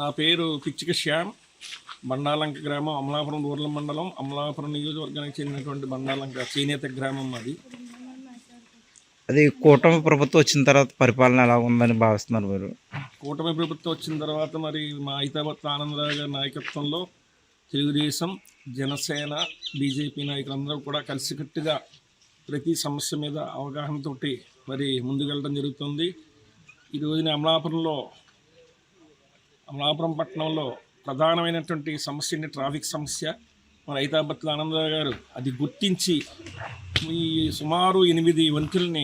నా పేరు పిచ్చిక శ్యామ్. బండాలంక గ్రామం, అమలాపురం రూరల్ మండలం, అమలాపురం నియోజకవర్గానికి చెందినటువంటి బండాలంక చేనేత గ్రామం అది. అది కూటమి ప్రభుత్వం వచ్చిన తర్వాత పరిపాలన ఎలా ఉందని భావిస్తున్నారు మీరు? కూటమి ప్రభుత్వం వచ్చిన తర్వాత మరి మా హైదరాబాద్ ఆనందరావు గారి నాయకత్వంలో తెలుగుదేశం, జనసేన, బీజేపీ నాయకులందరూ కూడా కలిసికట్టుగా ప్రతి సమస్య మీద అవగాహనతోటి మరి ముందుకెళ్ళడం జరుగుతుంది. ఈ రోజున అమలాపురం పట్టణంలో ప్రధానమైనటువంటి సమస్యని ట్రాఫిక్ సమస్య. మన హైదరాబాద్ ఆనందరావు గారు అది గుర్తించి ఈ సుమారు 8 వంతుల్ని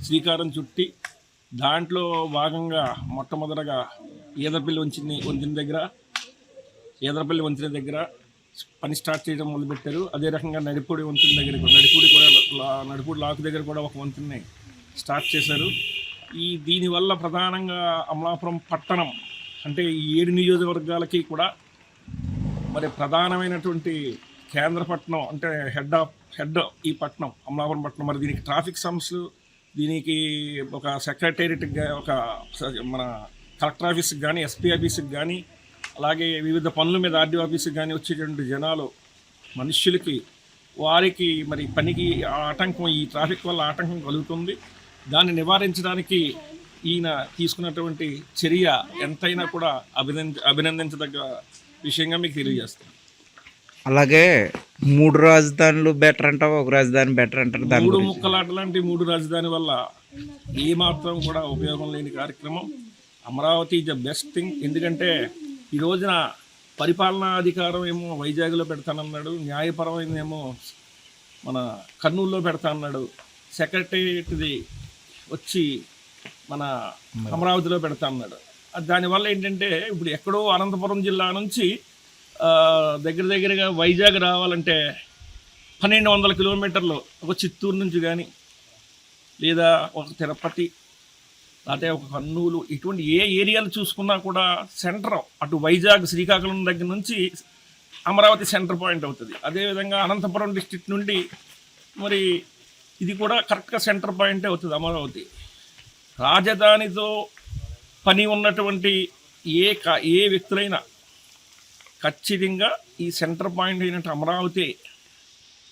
శ్రీకారం చుట్టి దాంట్లో భాగంగా మొట్టమొదటగా ఈదరపల్లి వంతెన దగ్గర పని స్టార్ట్ చేయడం మొదలుపెట్టారు. అదే రకంగా నడిపూడి వంతెన దగ్గర నడిపూడి లాకు దగ్గర కూడా ఒక వంతెనని స్టార్ట్ చేశారు. దీనివల్ల ప్రధానంగా అమలాపురం పట్టణం అంటే ఈ 7 నియోజకవర్గాలకి కూడా మరి ప్రధానమైనటువంటి కేంద్ర పట్టణం, అంటే హెడ్ ఈ పట్టణం అమలాపురం పట్టణం. మరి దీనికి ట్రాఫిక్ సమస్యలు, దీనికి ఒక సెక్రటేరియట్కి, ఒక మన కలెక్టర్ ఆఫీస్కి కానీ, ఎస్పీ ఆఫీస్కి కానీ, అలాగే వివిధ పనుల మీద ఆర్డీఓ ఆఫీస్కి కానీ వచ్చేటువంటి జనాలు, మనుష్యులకి, వారికి మరి పనికి ఆటంకం, ఈ ట్రాఫిక్ వల్ల ఆటంకం కలుగుతుంది. దాన్ని నివారించడానికి ఈయన తీసుకున్నటువంటి చర్య ఎంతైనా కూడా అభినందించదగ్గ విషయంగా మీకు తెలియజేస్తాను. అలాగే 3 రాజధానులు బెటర్ అంటావా, ఒక రాజధాని బెటర్ అంటారు? 3 ముక్కలాట లాంటి 3 రాజధాని వల్ల ఏమాత్రం కూడా ఉపయోగం లేని కార్యక్రమం. Amaravati is the best thing. ఎందుకంటే ఈ రోజున పరిపాలనా అధికారం ఏమో వైజాగ్లో పెడతానన్నాడు, న్యాయపరమైనదేమో మన కర్నూలులో పెడతా అన్నాడు, సెక్రటేరియట్ది వచ్చి మన అమరావతిలో పెడతా అన్నాడు. దానివల్ల ఏంటంటే ఇప్పుడు ఎక్కడో అనంతపురం జిల్లా నుంచి దగ్గరగా వైజాగ్ రావాలంటే 1200 కిలోమీటర్లు, ఒక చిత్తూరు నుంచి కానీ, లేదా ఒక తిరుపతి, లేకపోతే ఒక కర్నూలు, ఇటువంటి ఏ ఏరియాలు చూసుకున్నా కూడా సెంటర్ అటు వైజాగ్, శ్రీకాకుళం దగ్గర నుంచి అమరావతి సెంటర్ పాయింట్ అవుతుంది. అదేవిధంగా అనంతపురం డిస్ట్రిక్ట్ నుండి మరి ఇది కూడా కరెక్ట్గా సెంటర్ పాయింటే అవుతుంది అమరావతి. రాజధానితో పని ఉన్నటువంటి ఏ వ్యక్తులైనా ఖచ్చితంగా ఈ సెంటర్ పాయింట్ అయినట్టు అమరావతి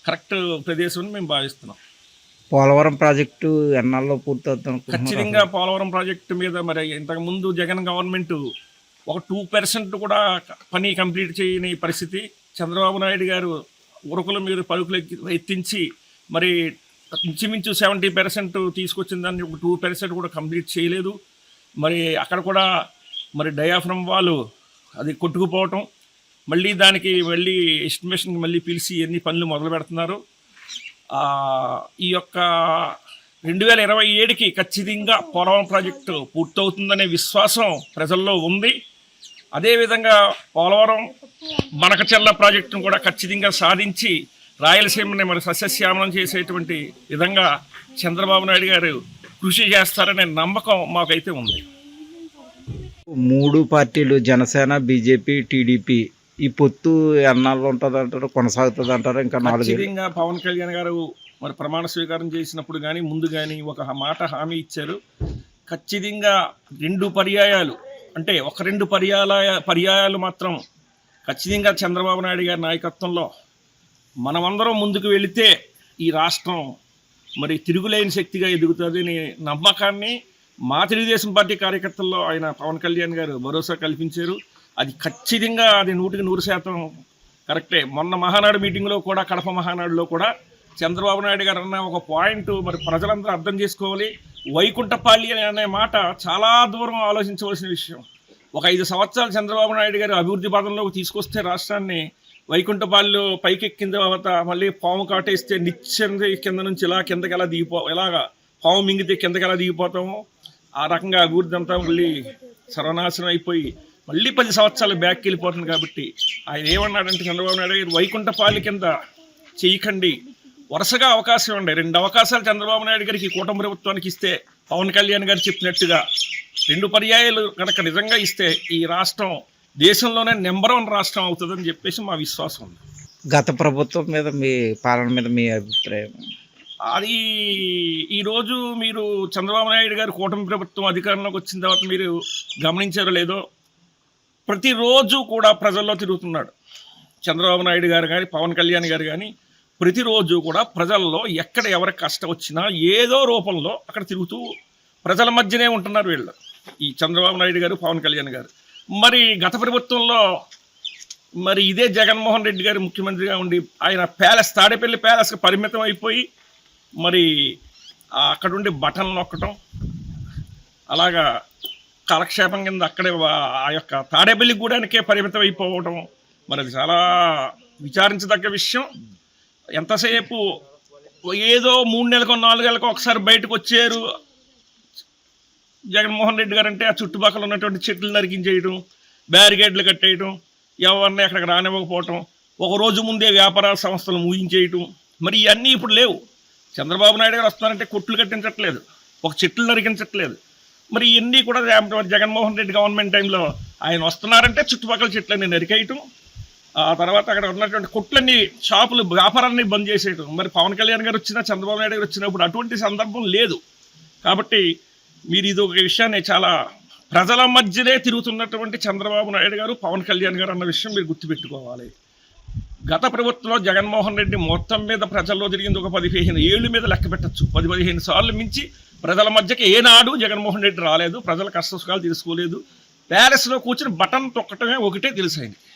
కరెక్ట్ ప్రదేశం అని మేము భావిస్తున్నాం. పోలవరం ప్రాజెక్టు ఎన్నాళ్ళలో పూర్తవుతుంది? ఖచ్చితంగా పోలవరం ప్రాజెక్టు మీద మరి ఇంతకుముందు జగన్ గవర్నమెంట్ ఒక 2% కూడా పని కంప్లీట్ చేయని పరిస్థితి. చంద్రబాబు నాయుడు గారు ఉరుకుల మీద పలుకులు ఎత్తించి మరి ఇంచుమించు 70% తీసుకొచ్చిన దాన్ని ఒక 2% కూడా కంప్లీట్ చేయలేదు. మరి అక్కడ కూడా మరి డయాఫ్రమ్ వాళ్ళు అది కొట్టుకుపోవటం, మళ్ళీ దానికి ఎస్టిమేషన్కి మళ్ళీ పిలిచి ఎన్ని పనులు మొదలు పెడుతున్నారు. ఈ యొక్క 2027కి ఖచ్చితంగా పోలవరం ప్రాజెక్టు పూర్తవుతుందనే విశ్వాసం ప్రజల్లో ఉంది. అదేవిధంగా పోలవరం బనకచెర్ల ప్రాజెక్టును కూడా ఖచ్చితంగా సాధించి రాయలసీమని మరి సస్యశ్యామలం చేసేటువంటి విధంగా చంద్రబాబు నాయుడు గారు కృషి చేస్తారనే నమ్మకం మాకైతే ఉంది. 3 పార్టీలు జనసేన, బీజేపీ, టీడీపీ ఈ పొత్తు ఎన్నాళ్ళు ఉంటుంది అంటారు, కొనసాగుతుంది అంటారు? ఇంకా 4 ఖచ్చితంగా పవన్ కళ్యాణ్ గారు మరి ప్రమాణ స్వీకారం చేసినప్పుడు కానీ ముందు కానీ ఒక మాట హామీ ఇచ్చారు. ఖచ్చితంగా 2 పర్యాయాలు, అంటే ఒక 2 పర్యాయాలు మాత్రం ఖచ్చితంగా చంద్రబాబు నాయుడు గారి నాయకత్వంలో మనమందరం ముందుకు వెళితే ఈ రాష్ట్రం మరి తిరుగులేని శక్తిగా ఎదుగుతుందని నమ్మకాన్ని మా తెలుగుదేశం పార్టీ కార్యకర్తల్లో ఆయన పవన్ కళ్యాణ్ గారు భరోసా కల్పించారు. అది ఖచ్చితంగా 100% కరెక్టే. మొన్న మహానాడు మీటింగ్లో కూడా, కడప మహానాడులో కూడా చంద్రబాబు నాయుడు గారు అన్న ఒక పాయింట్ మరి ప్రజలందరూ అర్థం చేసుకోవాలి. వైకుంఠపాళి అనే మాట చాలా దూరం ఆలోచించవలసిన విషయం. ఒక 5 సంవత్సరాలు చంద్రబాబు నాయుడు గారు అభివృద్ధి పదంలోకి తీసుకొస్తే రాష్ట్రాన్ని, వైకుంఠపాలిలో పైకెక్కిన తర్వాత మళ్ళీ పాము కాటేస్తే నిత్యంగా కింద నుంచి ఇలాగా పాము మింగితే కిందకి ఎలా దిగిపోతామో ఆ రకంగా అభివృద్ధి అంతా మళ్ళీ సర్వనాశనం అయిపోయి మళ్ళీ 10 సంవత్సరాలు బ్యాక్కి వెళ్ళిపోతుంది. కాబట్టి ఆయన ఏమన్నాడంటే చంద్రబాబు నాయుడు గారు వైకుంఠపాలి కింద చేయకండి, వరుసగా అవకాశం ఉండే 2 అవకాశాలు చంద్రబాబు నాయుడు గారికి కూటమి ప్రభుత్వానికి ఇస్తే, పవన్ కళ్యాణ్ గారు చెప్పినట్టుగా 2 పర్యాయాలు కనుక నిజంగా ఇస్తే ఈ రాష్ట్రం దేశంలోనే నెంబర్ 1 రాష్ట్రం అవుతుందని చెప్పేసి మా విశ్వాసం ఉంది. గత ప్రభుత్వం మీద, మీ పాలన మీద మీ అభిప్రాయం? అది ఈరోజు మీరు చంద్రబాబు నాయుడు గారు కూటమి ప్రభుత్వం అధికారంలోకి వచ్చిన తర్వాత మీరు గమనించారో లేదో, ప్రతిరోజు కూడా ప్రజల్లో తిరుగుతున్నాడు. చంద్రబాబు నాయుడు గారు కానీ పవన్ కళ్యాణ్ గారు కానీ ప్రతిరోజు కూడా ప్రజల్లో ఎక్కడ ఎవరికి కష్టం వచ్చినా ఏదో రూపంలో అక్కడ తిరుగుతూ ప్రజల మధ్యనే ఉంటున్నారు వీళ్ళు, ఈ చంద్రబాబు నాయుడు గారు పవన్ కళ్యాణ్ గారు. మరి గత ప్రభుత్వంలో మరి ఇదే జగన్మోహన్ రెడ్డి గారు ముఖ్యమంత్రిగా ఉండి ఆయన ప్యాలెస్, తాడేపల్లి ప్యాలెస్కి పరిమితం అయిపోయి మరి అక్కడుండి బటన్ నొక్కటం, అలాగా కాలక్షేపం కింద అక్కడే ఆ యొక్క తాడేపల్లి గూడానికే పరిమితం అయిపోవటం మరి అది చాలా విచారించదగ్గ విషయం. ఎంతసేపు ఏదో 3 నెలలకో 4 నెలలకో ఒకసారి బయటకు వచ్చారు జగన్మోహన్ రెడ్డి గారు అంటే ఆ చుట్టుపక్కల ఉన్నటువంటి చెట్లు నరికించేయటం, బ్యారికేడ్లు కట్టేయటం, ఎవరిని అక్కడికి రానివ్వకపోవటం, ఒక రోజు ముందే వ్యాపార సంస్థలు మూయించేయటం, మరి ఇవన్నీ ఇప్పుడు లేవు. చంద్రబాబు నాయుడు గారు వస్తున్నారంటే కొట్లు కట్టించట్లేదు, ఒక చెట్లు నరికించట్లేదు. మరి ఇవన్నీ కూడా జగన్మోహన్ రెడ్డి గవర్నమెంట్ టైంలో ఆయన వస్తున్నారంటే చుట్టుపక్కల చెట్లన్నీ నరికేయటం, ఆ తర్వాత అక్కడ ఉన్నటువంటి కొట్లన్నీ, షాపులు, వ్యాపారాన్ని బంద్ చేసేయటం. మరి పవన్ కళ్యాణ్ గారు వచ్చినా చంద్రబాబు నాయుడు గారు వచ్చినప్పుడు అటువంటి సందర్భం లేదు. కాబట్టి మీరు ఇది ఒక విషయాన్ని చాలా ప్రజల మధ్యనే తిరుగుతున్నటువంటి చంద్రబాబు నాయుడు గారు పవన్ కళ్యాణ్ గారు అన్న విషయం మీరు గుర్తుపెట్టుకోవాలి. గత ప్రభుత్వంలో జగన్మోహన్ రెడ్డి మొత్తం మీద ప్రజల్లో తిరిగింది ఒక 15 ఏళ్ళు మీద లెక్క పెట్టచ్చు. 10-15 సార్లు మించి ప్రజల మధ్యకి ఏనాడు జగన్మోహన్ రెడ్డి రాలేదు, ప్రజల కష్ట సుఖాలు తెలుసుకోలేదు. ప్యాలెస్లో కూర్చుని బటన్ తొక్కటమే ఒకటే తెలుసు ఆయనకి.